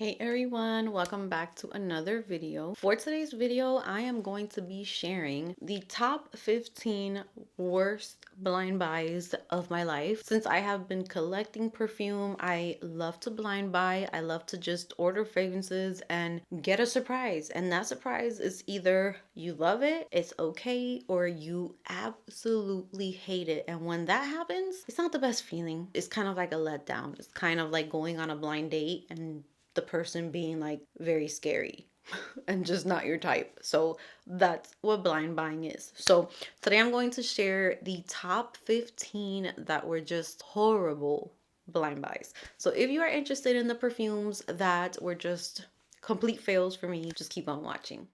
Hey everyone, welcome back to another video. For today's video, I am going to be sharing the top 15 worst blind buys of my life. Since I have been collecting perfume, I love to blind buy. I love to just order fragrances and get a surprise. And that surprise is either you love it, it's okay, or you absolutely hate it. And when that happens, it's not the best feeling. It's kind of like a letdown. It's kind of like going on a blind date and the person being like very scary and just not your type. So that's what blind buying is. So today I'm going to share the top 15 that were just horrible blind buys. So if you are interested in the perfumes that were just complete fails for me, just keep on watching.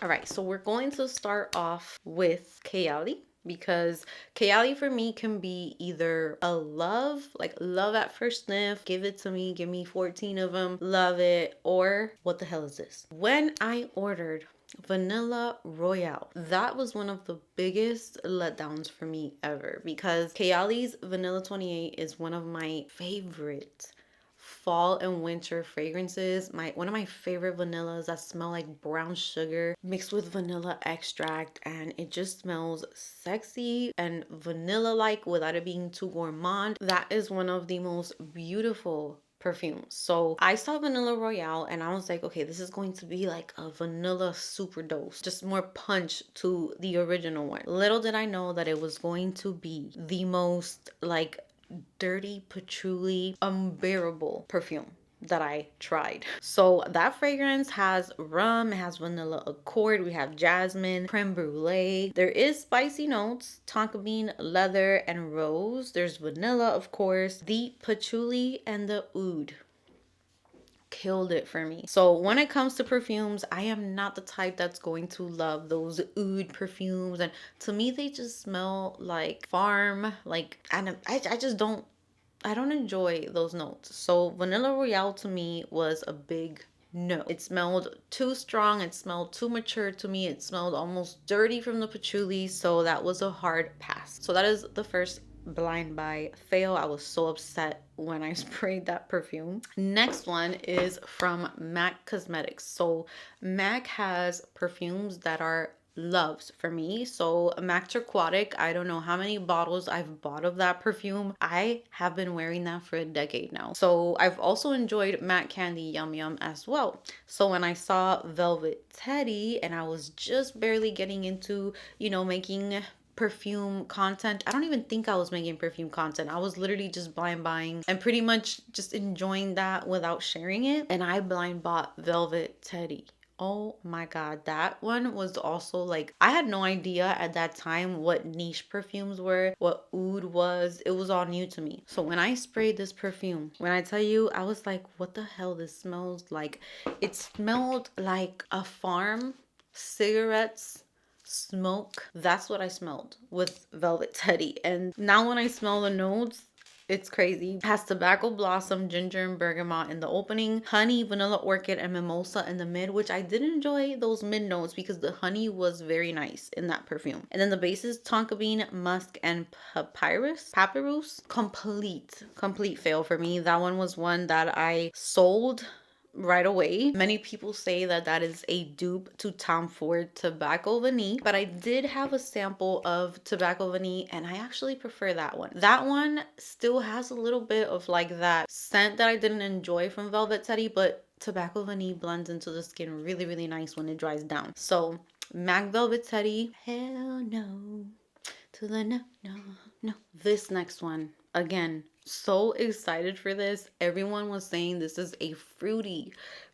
All right, so we're going to start off with Kayali, because Kayali for me can be either a love, like love at first sniff, give it to me, give me 14 of them, love it, or what the hell is this? When I ordered Vanilla Royale, that was one of the biggest letdowns for me ever, because Kayali's Vanilla 28 is one of my favorite fall and winter fragrances. One of my favorite vanillas that smell like brown sugar mixed with vanilla extract, and it just smells sexy and vanilla like without it being too gourmand. That is one of the most beautiful perfumes. So I saw Vanilla Royale and I was like, okay, this is going to be like a vanilla super dose, just more punch to the original one. Little did I know that it was going to be the most like dirty patchouli unbearable perfume that I tried. So that fragrance has rum, it has vanilla accord, we have jasmine, creme brulee. There is spicy notes, tonka bean, leather, and rose. There's vanilla, of course. The patchouli and the oud killed it for me. So when it comes to perfumes, I am not the type that's going to love those oud perfumes, and to me they just smell like farm, like, and I just don't, I don't enjoy those notes. So Vanilla Royale to me was a big no. It smelled too strong, it smelled too mature to me, it smelled almost dirty from the patchouli, so that was a hard pass. So that is the first blind buy fail. I was so upset when I sprayed that perfume. Next one is from MAC Cosmetics. So MAC has perfumes that are loves for me. So MAC Aquatic, I don't know how many bottles I've bought of that perfume. I have been wearing that for a decade now. So I've also enjoyed MAC Candy Yum Yum as well. So when I saw Velvet Teddy and I was just barely getting into, making perfume content. I don't even think I was making perfume content. I was literally just blind buying and pretty much just enjoying that without sharing it. And I blind bought Velvet Teddy. Oh my God, that one was also like, I had no idea at that time what niche perfumes were, what oud was. It was all new to me. So when I sprayed this perfume, when I tell you, I was like, what the hell this smells like? It smelled like a farm, cigarettes, smoke. That's what I smelled with Velvet Teddy. And now when I smell the notes, it's crazy. It has tobacco blossom, ginger, and bergamot in the opening, honey, vanilla orchid, and mimosa in the mid, which I did enjoy those mid notes because the honey was very nice in that perfume. And then the base is tonka bean, musk, and papyrus. Complete fail for me. That one was one that I sold right away. Many people say that that is a dupe to Tom Ford Tobacco Vanille, but I did have a sample of Tobacco Vanille and I actually prefer that one. That one still has a little bit of like that scent that I didn't enjoy from Velvet Teddy, but Tobacco Vanille blends into the skin really, really nice when it dries down. So MAC Velvet Teddy, hell no to the no, no, no. This next one, again, so excited for this. Everyone was saying this is a fruity,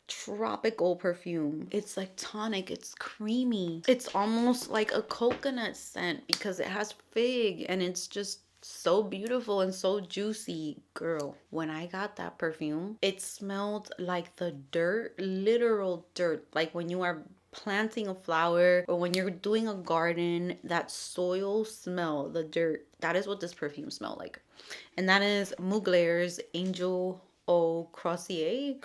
tropical perfume. It's like tonic, it's creamy. It's almost like a coconut scent because it has fig and it's just so beautiful and so juicy. Girl, when I got that perfume, it smelled like the dirt, literal dirt, like when you are planting a flower or when you're doing a garden, that soil smell, the dirt, that is what this perfume smelled like. And that is Mugler's Angel Eau Croisiere.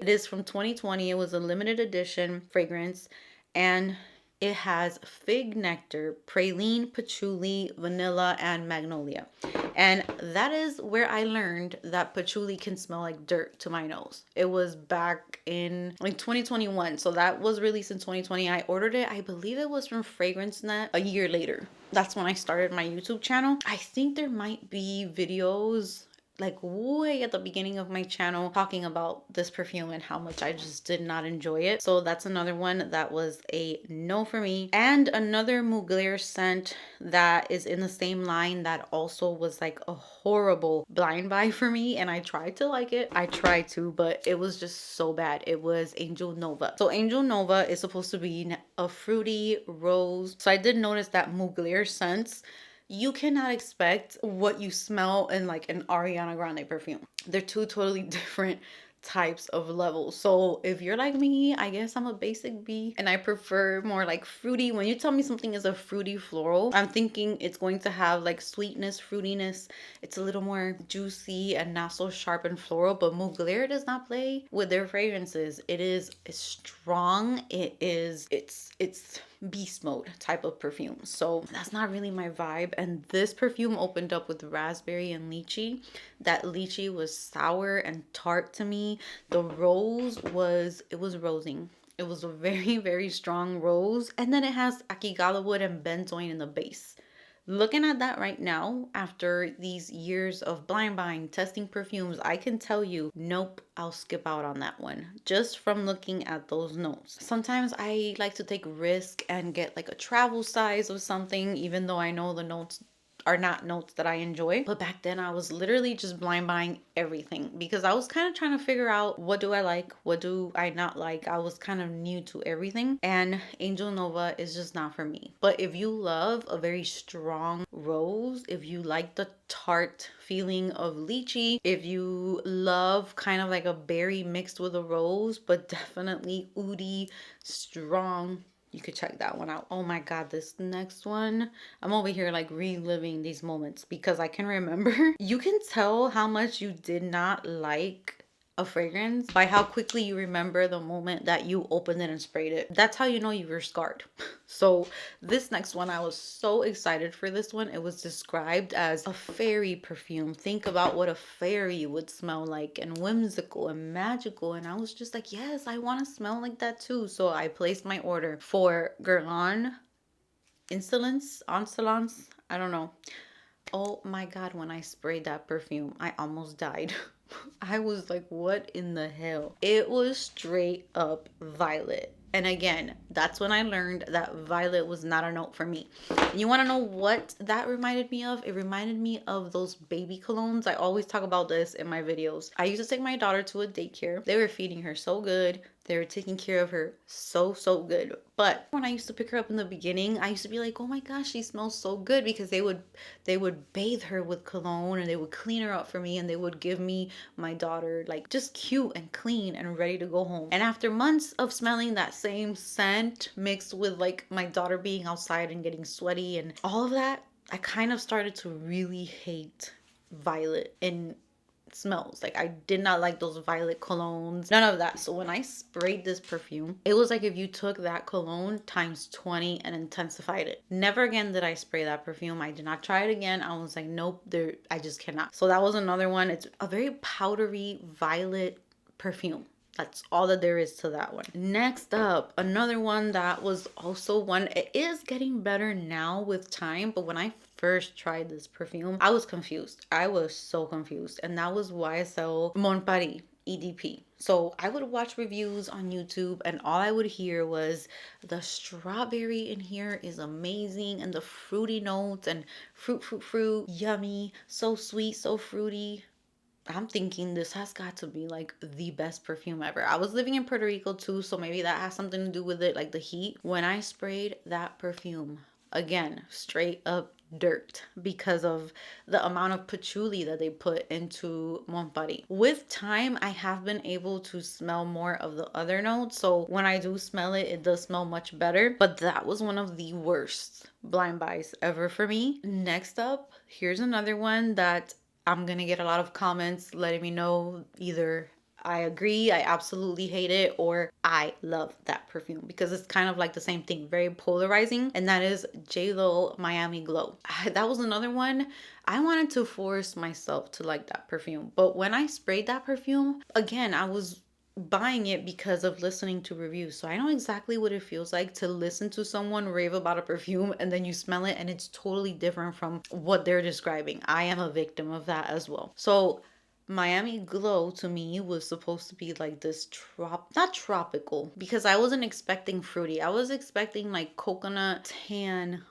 It is from 2020. It was a limited edition fragrance and it has fig nectar, praline, patchouli, vanilla, and magnolia. And that is where I learned that patchouli can smell like dirt to my nose. It was back in like 2021. So that was released in 2020. I ordered it, I believe it was from Fragrance Net a year later. That's when I started my YouTube channel. I think there might be videos like way at the beginning of my channel talking about this perfume and how much I just did not enjoy it. So that's another one that was a no for me. And another Mugler scent that is in the same line that also was like a horrible blind buy for me, and I tried to like it. I tried to, but it was just so bad. It was Angel Nova. So Angel Nova is supposed to be a fruity rose. So I did notice that Mugler scents, you cannot expect what you smell in like an Ariana Grande perfume. They're two totally different types of levels. So if you're like me, I guess I'm a basic B and I prefer more like fruity. When you tell me something is a fruity floral, I'm thinking it's going to have like sweetness, fruitiness. It's a little more juicy and not so sharp and floral. But Mugler does not play with their fragrances. It's strong. It's beast mode type of perfume. So that's not really my vibe. And this perfume opened up with raspberry and lychee. That lychee was sour and tart to me. The rose was rosing. It was a very, very strong rose. And then it has akigala wood and benzoin in the base. Looking at that right now, after these years of blind buying, testing perfumes, I can tell you, nope, I'll skip out on that one. Just from looking at those notes. Sometimes I like to take risk and get like a travel size of something, even though I know the notes are not notes that I enjoy. But back then I was literally just blind buying everything because I was kind of trying to figure out what do I like, what do I not like. I was kind of new to everything, and Angel Nova is just not for me. But if you love a very strong rose, if you like the tart feeling of lychee, if you love kind of like a berry mixed with a rose, but definitely oody, strong, you could check that one out. Oh my god, this next one, I'm over here like reliving these moments because I can remember. You can tell how much you did not like a fragrance by how quickly you remember the moment that you opened it and sprayed it. That's how you know you were scarred. So this next one, I was so excited for this one. It was described as a fairy perfume. Think about what a fairy would smell like, and whimsical and magical. And I was just like, yes, I want to smell like that too. So I placed my order for Guerlain Insolence, I don't know. Oh my god, when I sprayed that perfume, I almost died. I was like, what in the hell? It was straight up violet. And again, that's when I learned that violet was not a note for me. And you want to know what that reminded me of? It reminded me of those baby colognes. I always talk about this in my videos. I used to take my daughter to a daycare. They were feeding her so good. They were taking care of her so good. But when I used to pick her up in the beginning, I used to be like, oh my gosh, she smells so good, because they would bathe her with cologne and they would clean her up for me, and they would give me my daughter like just cute and clean and ready to go home. And after months of smelling that same scent mixed with like my daughter being outside and getting sweaty and all of that, I kind of started to really hate violet in smells. Like, I did not like those violet colognes, none of that. So when I sprayed this perfume, it was like if you took that cologne times 20 and intensified it. Never again did I spray that perfume. I did not try it again. I was like, nope, I just cannot. So that was another one. It's a very powdery violet perfume. That's all that there is to that one. Next up, another one that was also one, it is getting better now with time, but when I first tried this perfume, I was confused. I was so confused. And that was YSL Mon Paris EDP. So I would watch reviews on YouTube and all I would hear was the strawberry in here is amazing, and the fruity notes and fruit, yummy, so sweet, so fruity. I'm thinking this has got to be like the best perfume ever. I was living in Puerto Rico too, so maybe that has something to do with it, like the heat. When I sprayed that perfume, again, straight up dirt, because of the amount of patchouli that they put into Mon Paris. With time, I have been able to smell more of the other notes, so when I do smell it, it does smell much better. But that was one of the worst blind buys ever for me. Next up, here's another one that I'm gonna get a lot of comments letting me know either I agree, I absolutely hate it, or I love that perfume, because it's kind of like the same thing, very polarizing, and that is JLo Miami Glow. That was another one. I wanted to force myself to like that perfume, but when I sprayed that perfume, again, I was buying it because of listening to reviews. So I know exactly what it feels like to listen to someone rave about a perfume and then you smell it and it's totally different from what they're describing. I am a victim of that as well. So Miami Glow to me was supposed to be like this not tropical, because I wasn't expecting fruity. I was expecting like coconut, tan,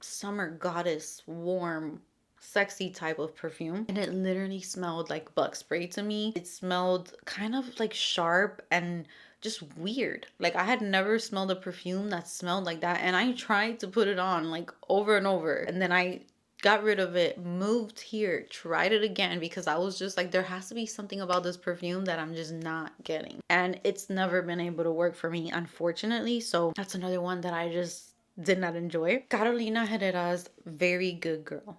summer goddess, warm, sexy type of perfume. And it literally smelled like bug spray to me. It smelled kind of like sharp and just weird. Like I had never smelled a perfume that smelled like that. And I tried to put it on like over and over. And then I got rid of it, moved here, tried it again, because I was just like, there has to be something about this perfume that I'm just not getting. And it's never been able to work for me, unfortunately. So that's another one that I just did not enjoy. Carolina Herrera's Very Good Girl.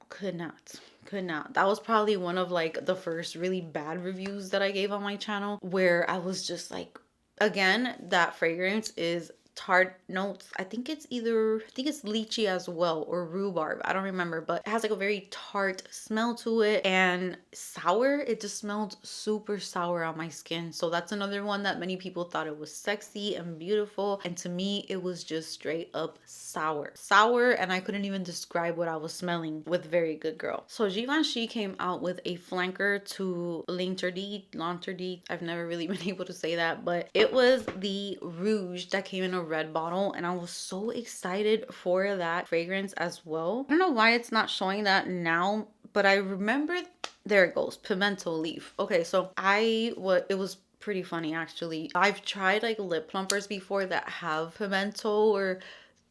Could not. Could not. That was probably one of like the first really bad reviews that I gave on my channel, where I was just like, again, that fragrance is tart notes. I think it's lychee as well, or rhubarb. I don't remember, but it has like a very tart smell to it, and sour. It just smelled super sour on my skin. So that's another one that many people thought it was sexy and beautiful, and to me it was just straight up sour, and I couldn't even describe what I was smelling with Very Good Girl. So Givenchy came out with a flanker to L'Interdit. I've never really been able to say that, but it was the Rouge that came in a red bottle, and I was so excited for that fragrance as well. I don't know why it's not showing that now, but I remember, there it goes, pimento leaf. Okay, so it was pretty funny actually. I've tried like lip plumpers before that have pimento, or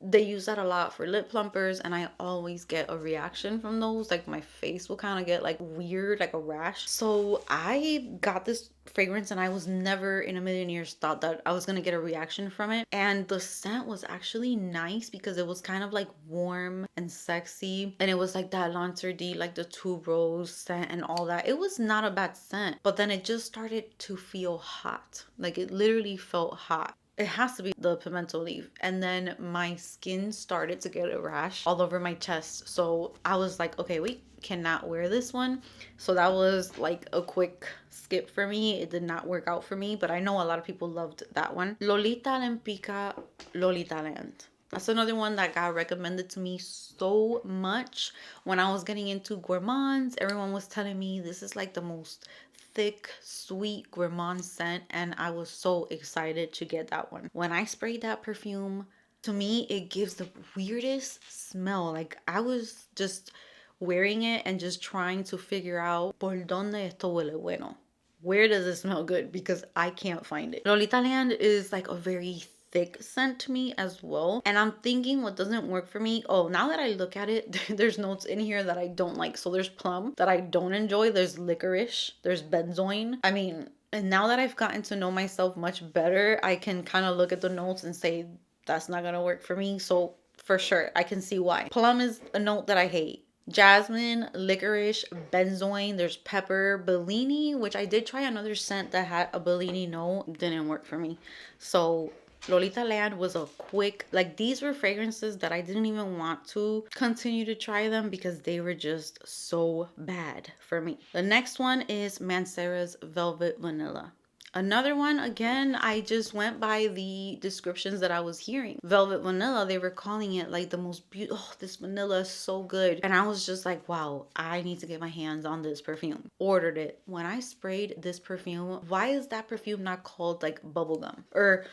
they use that a lot for lip plumpers, and I always get a reaction from those. Like my face will kind of get like weird, like a rash. So I got this fragrance and I was never in a million years thought that I was gonna get a reaction from it. And the scent was actually nice because it was kind of like warm and sexy, and it was like that L'Interdit, like the tuberose scent and all that. It was not a bad scent, but then it just started to feel hot. Like it literally felt hot. It has to be the pimento leaf. And then my skin started to get a rash all over my chest. So I was like, okay, we cannot wear this one. So that was like a quick skip for me. It did not work out for me, but I know a lot of people loved that one. Lolita Lempicka Lolitaland. That's another one that got recommended to me so much when I was getting into gourmands. Everyone was telling me this is like the most thick, sweet gourmand scent, and I was so excited to get that one. When I sprayed that perfume, to me, it gives the weirdest smell. Like I was just wearing it and just trying to figure out por donde esto huele bueno. Where does it smell good? Because I can't find it. Lolitaland is like a very thick scent to me as well, and I'm thinking what doesn't work for me. Oh, now that I look at it, there's notes in here that I don't like. So there's plum that I don't enjoy, there's licorice, there's benzoin. I mean, and now that I've gotten to know myself much better, I can kind of look at the notes and say that's not gonna work for me. So for sure I can see why. Plum is a note that I hate. Jasmine, licorice, benzoin, there's pepper, Bellini, which I did try another scent that had a Bellini note, didn't work for me. So Lolitaland was a quick, like these were fragrances that I didn't even want to continue to try them because they were just so bad for me. The next one is Mancera's Velvet Vanilla. Another one, again, I just went by the descriptions that I was hearing. Velvet Vanilla, they were calling it like the most beautiful, oh, this vanilla is so good. And I was just like, wow, I need to get my hands on this perfume. Ordered it. When I sprayed this perfume, why is that perfume not called like bubblegum? Or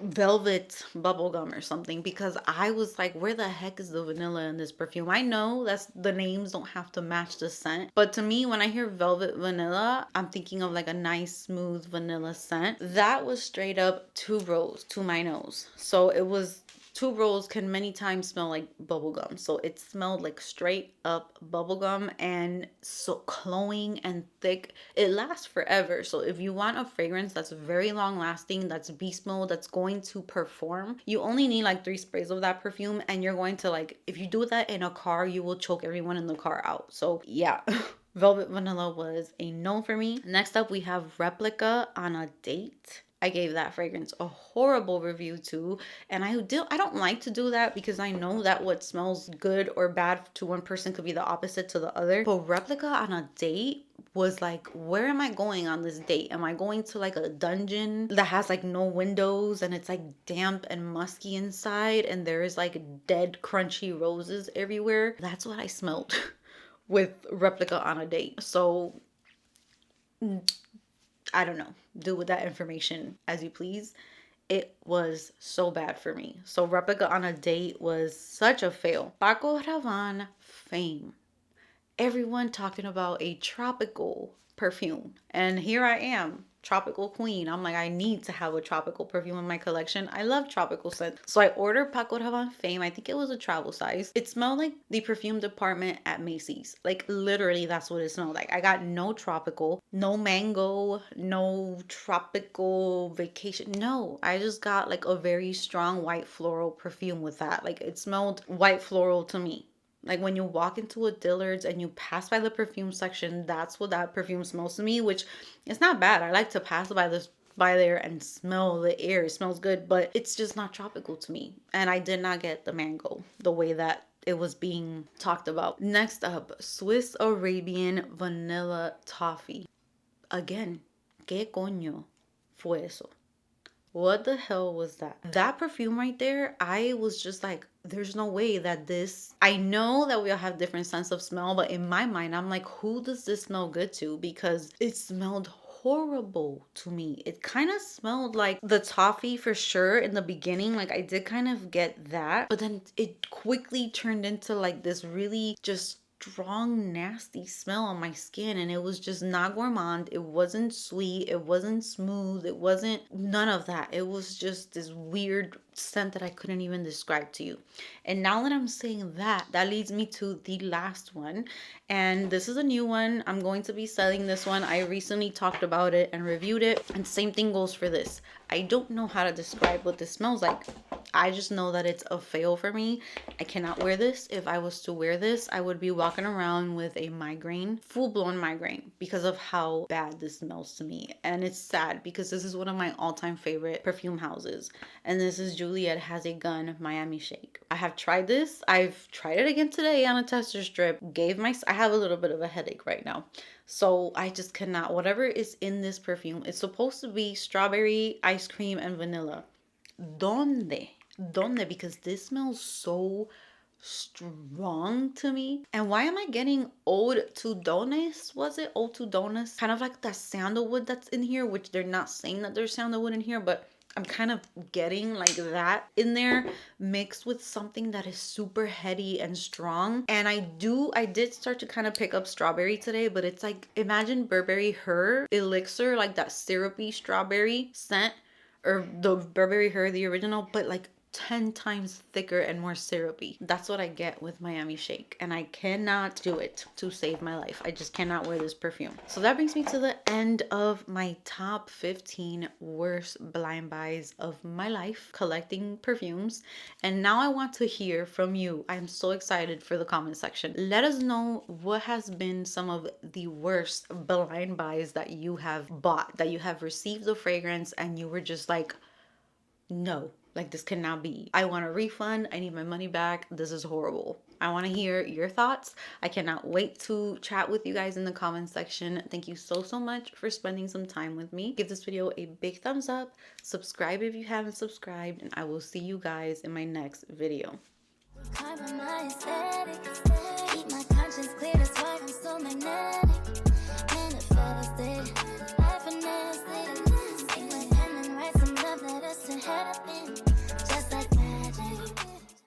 velvet bubblegum or something? Because I was like, where the heck is the vanilla in this perfume? I know that's the names don't have to match the scent, but to me, when I hear velvet vanilla, I'm thinking of like a nice smooth vanilla scent. That was straight up tuberose to my nose. So it was, tuberose can many times smell like bubblegum, so it smelled like straight up bubblegum, and so cloying and thick. It lasts forever. So if you want a fragrance that's very long lasting, that's beast mode, that's going to perform, you only need like 3 sprays of that perfume, and you're going to, like, if you do that in a car, you will choke everyone in the car out. So yeah. Velvet Vanilla was a no for me. Next up, we have Replica On a Date. I gave that fragrance a horrible review too, and I don't like to do that because I know that what smells good or bad to one person could be the opposite to the other. But Replica On a Date was like, where am I going on this date? Am I going to like a dungeon that has like no windows and it's like damp and musky inside and there is like dead crunchy roses everywhere? That's what I smelled with Replica On a Date. So I don't know. Do with that information as you please. It was so bad for me. So Replica On a Date was such a fail. Paco Rabanne Fame. Everyone talking about a tropical perfume. And here I am, tropical queen. I'm like, I need to have a tropical perfume in my collection. I love tropical scents. So I ordered Paco Rabanne Fame. I think it was a travel size. It smelled like the perfume department at Macy's. Like literally that's what it smelled like. I got no tropical, no mango, no tropical vacation. No, I just got like a very strong white floral perfume with that. Like it smelled white floral to me. Like when you walk into a Dillard's and you pass by the perfume section, that's what that perfume smells to me, which is not bad. I like to pass by there and smell the air. It smells good, but it's just not tropical to me. And I did not get the mango the way that it was being talked about. Next up, Swiss Arabian Vanilla Toffee. Again, ¿qué coño fue eso? What the hell was that? That perfume right there, I was just like, there's no way that this... I know that we all have different sense of smell, but in my mind, I'm like, who does this smell good to? Because it smelled horrible to me. It kind of smelled like the toffee for sure in the beginning. Like I did kind of get that, but then it quickly turned into like this really just strong nasty smell on my skin, and it was just not gourmand. It wasn't sweet, it wasn't smooth, it wasn't none of that. It was just this weird scent that I couldn't even describe to you. And now that I'm saying that leads me to the last one, and this is a new one. I'm going to be selling this one. I recently talked about it and reviewed it, and same thing goes for this. I don't know how to describe what this smells like. I just know that it's a fail for me. I cannot wear this. If I was to wear this, I would be walking around with a migraine, full-blown migraine, because of how bad this smells to me. And it's sad because this is one of my all-time favorite perfume houses. And this is Juliette Has a Gun Miami Shake. I have tried this. I've tried it again today on a tester strip. I have a little bit of a headache right now. So I just cannot. Whatever is in this perfume, it's supposed to be strawberry, ice cream, and vanilla. Donde? Because this smells so strong to me. And why am I getting Ode to Dones? Was it Ode to Dones? Kind of like that sandalwood that's in here, which they're not saying that there's sandalwood in here, but I'm kind of getting like that in there mixed with something that is super heady and strong. And I did start to kind of pick up strawberry today, but it's like, imagine Burberry Her Elixir, like that syrupy strawberry scent, or the Burberry Her, the original, but like 10 times thicker and more syrupy. That's what I get with Miami Shake, and I cannot do it to save my life. I just cannot wear this perfume. So that brings me to the end of my top 15 worst blind buys of my life collecting perfumes. And now I want to hear from you. I'm so excited for the comment section. Let us know what has been some of the worst blind buys that you have bought, that you have received the fragrance and you were just like, no, like this cannot be. I want a refund. I need my money back. This is horrible. I want to hear your thoughts. I cannot wait to chat with you guys in the comment section. Thank you so much for spending some time with me. Give this video a big thumbs up. Subscribe if you haven't subscribed, and I will see you guys in my next video. Had